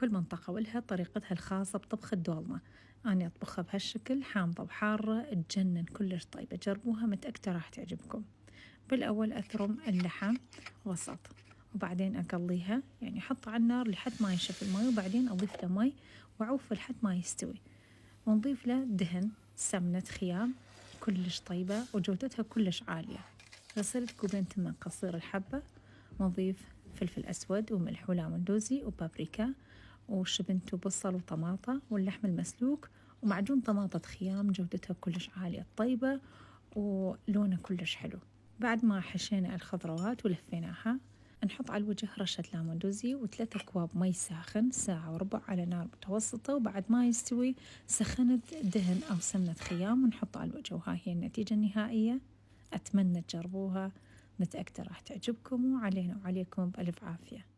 كل منطقة ولها طريقتها الخاصة بطبخ الدولمة. أنا أطبخها بهالشكل، حامضة وحارة تجنن، كلش طيبة، جربوها متأكدة راح تعجبكم. بالأول أثرم اللحم وسط، وبعدين أقليها، يعني أحطه على النار لحد ما ينشف الماء، وبعدين أضيف له مي وأعوفه لحد ما يستوي، ونضيف له دهن سمنة خيام كلش طيبة وجودتها كلش عالية. غسلت كوبين تمن قصير الحبة، ونضيف فلفل أسود وملح وليمون وبابريكا وشبنت وبصل وطماطة واللحم المسلوق ومعجون طماطة خيام جودتها كلش عالية طيبة ولونه كلش حلو. بعد ما حشينا الخضروات ولفيناها، نحط على الوجه رشة ليمون و3 أكواب مي ساخن 1.25 ساعة على نار متوسطة، وبعد ما يستوي سخنت دهن أو سمنة خيام ونحطه على الوجه، وها هي النتيجة النهائية. أتمنى تجربوها، متأكدة راح تعجبكم، وعلينا وعليكم بألف عافية.